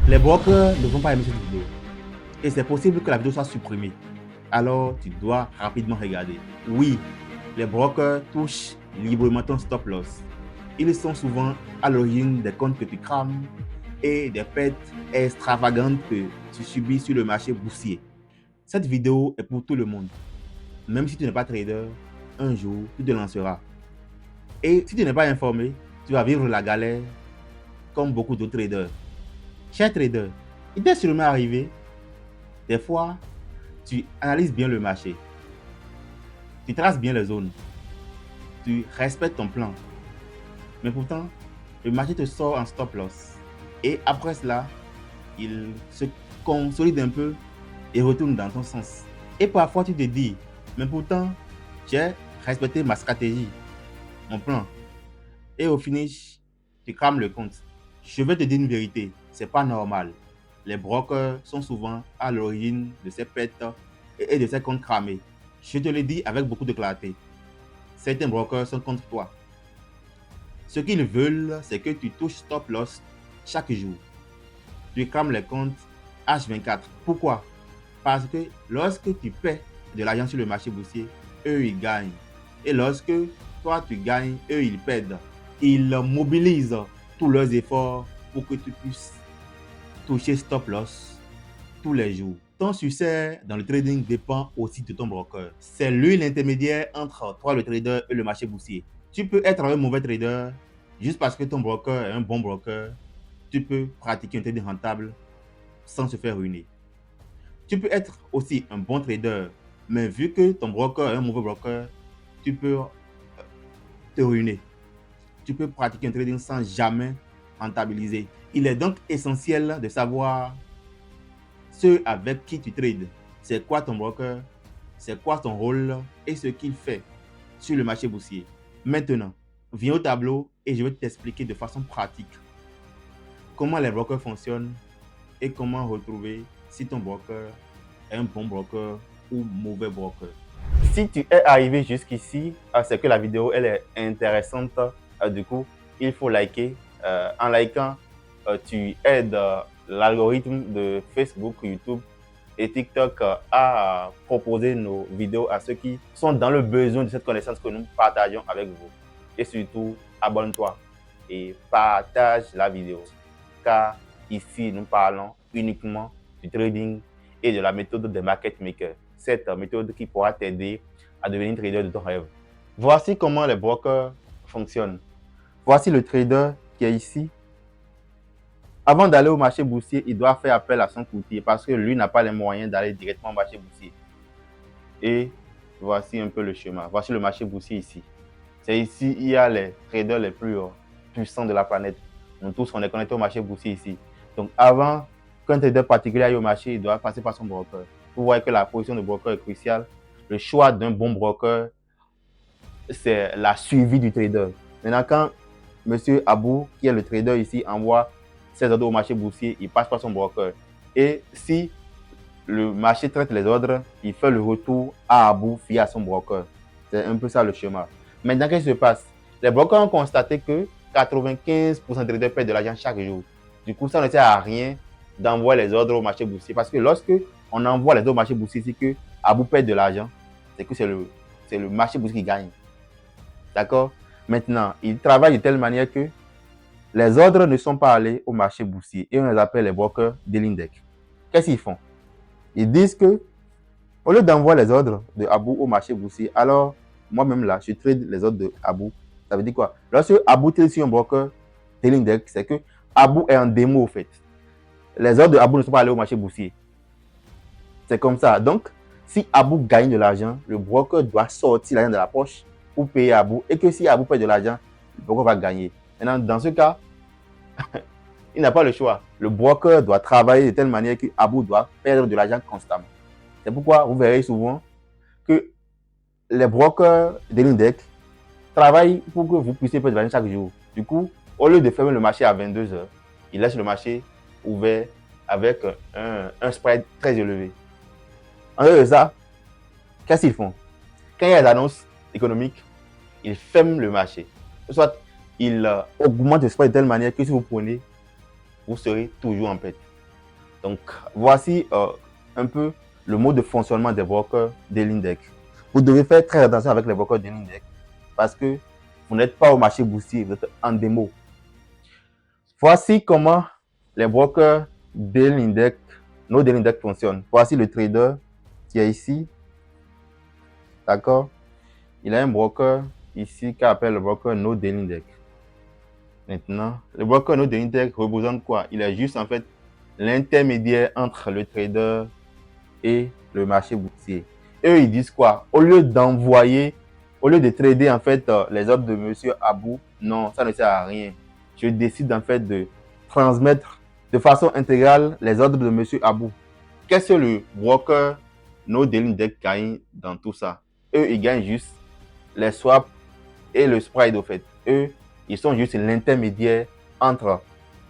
Les brokers ne vont pas aimer cette vidéo. Et c'est possible que la vidéo soit supprimée. Alors, tu dois rapidement regarder. Oui, les brokers touchent librement ton stop loss. Ils sont souvent à l'origine des comptes que tu crames et des pertes extravagantes que tu subis sur le marché boursier. Cette vidéo est pour tout le monde. Même si tu n'es pas trader, un jour, tu te lanceras. Et si tu n'es pas informé, tu vas vivre la galère comme beaucoup d'autres traders. Cher trader, il t'est sûrement arrivé, des fois, tu analyses bien le marché, tu traces bien les zones, tu respectes ton plan, mais pourtant, le marché te sort en stop loss. Et après cela, il se consolide un peu et retourne dans ton sens. Et parfois, tu te dis, mais pourtant, j'ai respecté ma stratégie, mon plan. Et au finish, tu crames le compte. Je vais te dire une vérité, c'est pas normal. Les brokers sont souvent à l'origine de ces pertes et de ces comptes cramés. Je te le dis avec beaucoup de clarté. Certains brokers sont contre toi. Ce qu'ils veulent, c'est que tu touches stop loss chaque jour. Tu crames les comptes H24. Pourquoi? Parce que lorsque tu perds de l'argent sur le marché boursier, eux ils gagnent. Et lorsque toi tu gagnes, eux ils perdent. Ils mobilisent tous leurs efforts pour que tu puisses toucher stop loss tous les jours. Ton succès dans le trading dépend aussi de ton broker. C'est lui l'intermédiaire entre toi le trader et le marché boursier. Tu peux être un mauvais trader juste parce que ton broker est un bon broker. Tu peux pratiquer un trading rentable sans se faire ruiner. Tu peux être aussi un bon trader, mais vu que ton broker est un mauvais broker, tu peux te ruiner. Tu peux pratiquer un trading sans jamais rentabiliser. Il est donc essentiel de savoir ceux avec qui tu trades. C'est quoi ton broker, c'est quoi ton rôle et ce qu'il fait sur le marché boursier. Maintenant, viens au tableau et je vais t'expliquer de façon pratique comment les brokers fonctionnent et comment retrouver si ton broker est un bon broker ou mauvais broker. Si tu es arrivé jusqu'ici, c'est que la vidéo elle est intéressante. Du coup, il faut liker. En likant, tu aides l'algorithme de Facebook, YouTube et TikTok à proposer nos vidéos à ceux qui sont dans le besoin de cette connaissance que nous partageons avec vous. Et surtout, abonne-toi et partage la vidéo. Car ici, nous parlons uniquement du trading et de la méthode des market makers. Cette méthode qui pourra t'aider à devenir trader de ton rêve. Voici comment les brokers fonctionnent. Voici le trader qui est ici. Avant d'aller au marché boursier, il doit faire appel à son courtier parce que lui n'a pas les moyens d'aller directement au marché boursier. Et voici un peu le schéma. Voici le marché boursier ici. C'est ici, il y a les traders les plus puissants de la planète. Nous tous, on est connectés au marché boursier ici. Donc, avant qu'un trader particulier aille au marché, il doit passer par son broker. Vous voyez que la position de broker est cruciale. Le choix d'un bon broker, c'est la suivi du trader. Maintenant, quand M. Abou, qui est le trader ici, envoie ses ordres au marché boursier, il passe par son broker. Et si le marché traite les ordres, il fait le retour à Abou via son broker. C'est un peu ça le schéma. Maintenant, qu'est-ce qui se passe? Les brokers ont constaté que 95% des traders perdent de l'argent chaque jour. Du coup, ça ne sert à rien d'envoyer les ordres au marché boursier. Parce que lorsque on envoie les ordres au marché boursier, c'est que Abou perd de l'argent. C'est que c'est le marché boursier qui gagne. D'accord? Maintenant, ils travaillent de telle manière que les ordres ne sont pas allés au marché boursier et on les appelle les brokers de l'index. Qu'est-ce qu'ils font? Ils disent que, au lieu d'envoyer les ordres de Abou au marché boursier, alors moi-même là, je trade les ordres de Abou. Ça veut dire quoi? Lorsque Abou trade sur un broker de l'index, c'est que Abou est en démo au fait. Les ordres de Abou ne sont pas allés au marché boursier. C'est comme ça. Donc, si Abou gagne de l'argent, le broker doit sortir l'argent de la poche pour payer Abou. Et que si Abou perd de l'argent, le broker va gagner. Maintenant, dans ce cas, il n'a pas le choix. Le broker doit travailler de telle manière que Abou doit perdre de l'argent constamment. C'est pourquoi vous verrez souvent que les brokers de l'index travaillent pour que vous puissiez perdre de l'argent chaque jour. Du coup, au lieu de fermer le marché à 22 h, ils laissent le marché ouvert avec un spread très élevé. En dehors de ça, qu'est-ce qu'ils font? Quand il y a des annonces économiques, ils ferment le marché. Soit ils augmentent le spread de telle manière que si vous prenez, vous serez toujours en perte. Donc, voici un peu le mode de fonctionnement des brokers de l'index. Vous devez faire très attention avec les brokers de l'index parce que vous n'êtes pas au marché boursier, vous êtes en démo. Voici comment les brokers de l'index, nos de l'index fonctionnent. Voici le trader qui est ici. D'accord? Il a un broker ici qu'on appelle le broker no daily index. Maintenant, le broker no daily index représente quoi? Il est juste en fait l'intermédiaire entre le trader et le marché boursier. Et eux, ils disent quoi? Au lieu de trader en fait les ordres de Monsieur Abou, non, ça ne sert à rien. Je décide en fait de transmettre de façon intégrale les ordres de Monsieur Abou. Qu'est-ce que le broker no daily index gagne dans tout ça? Eux, ils gagnent juste les swaps et le spread au fait. Eux, ils sont juste l'intermédiaire entre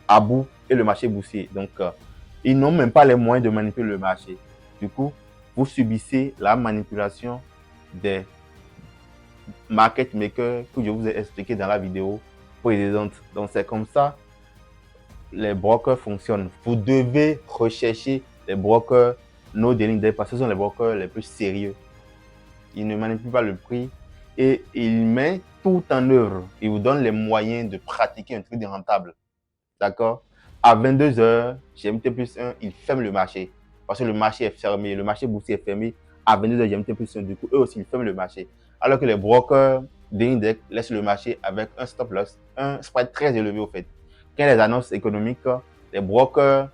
Abou et le marché boursier. Donc, ils n'ont même pas les moyens de manipuler le marché. Du coup, vous subissez la manipulation des market makers que je vous ai expliqué dans la vidéo précédente. Donc, c'est comme ça les brokers fonctionnent. Vous devez rechercher les brokers no daily index parce que ce sont les brokers les plus sérieux. Ils ne manipulent pas le prix et ils mettent tout en œuvre. Ils vous donnent les moyens de pratiquer un trading rentable. D'accord? À 22 h, GMT plus 1, ils ferment le marché. Parce que le marché est fermé. Le marché boursier est fermé à 22 h GMT plus 1. Du coup, eux aussi, ils ferment le marché. Alors que les brokers d'index laissent le marché avec un stop loss, un spread très élevé au fait. Quand les annonces économiques, les brokers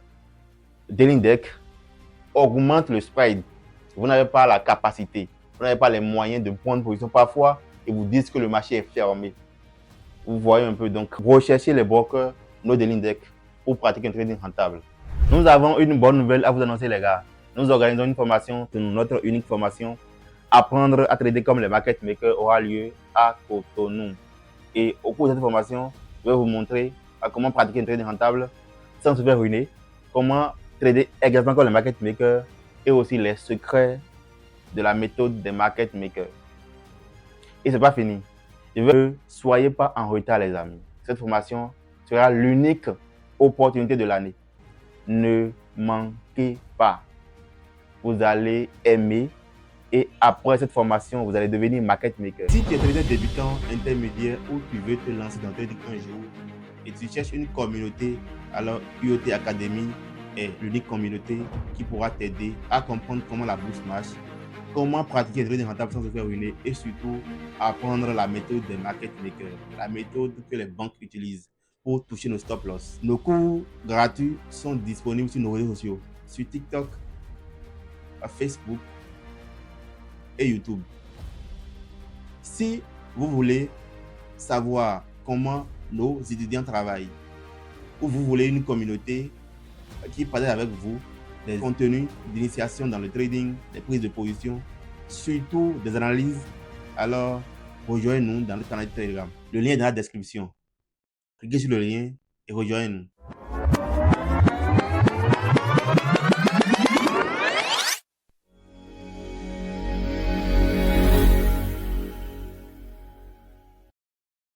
d'index augmentent le spread. Vous n'avez pas la capacité, vous n'avez pas les moyens de prendre position. Parfois, ils vous disent que le marché est fermé. Vous voyez un peu, donc recherchez les brokers no daily index pour pratiquer un trading rentable. Nous avons une bonne nouvelle à vous annoncer les gars. Nous organisons une formation, notre unique formation, apprendre à trader comme les market makers aura lieu à Cotonou. Et au cours de cette formation, je vais vous montrer comment pratiquer un trading rentable sans se faire ruiner, comment trader exactement comme les market makers et aussi les secrets de la méthode des market makers. Et c'est pas fini. Ne soyez pas en retard les amis. Cette formation sera l'unique opportunité de l'année. Ne manquez pas. Vous allez aimer et après cette formation, vous allez devenir market maker. Si tu es trader débutant, intermédiaire ou tu veux te lancer dans trading un jour et tu cherches une communauté, alors UOT Academy est l'unique communauté qui pourra t'aider à comprendre comment la bourse marche, comment pratiquer le trading rentable sans se faire ruiner et surtout apprendre la méthode des market makers, la méthode que les banques utilisent pour toucher nos stop loss. Nos cours gratuits sont disponibles sur nos réseaux sociaux, sur TikTok, à Facebook et YouTube. Si vous voulez savoir comment nos étudiants travaillent ou vous voulez une communauté qui partage avec vous des contenus d'initiation dans le trading, des prises de position, surtout des analyses, alors rejoignez-nous dans le canal de Telegram. Le lien est dans la description. Cliquez sur le lien et rejoignez-nous.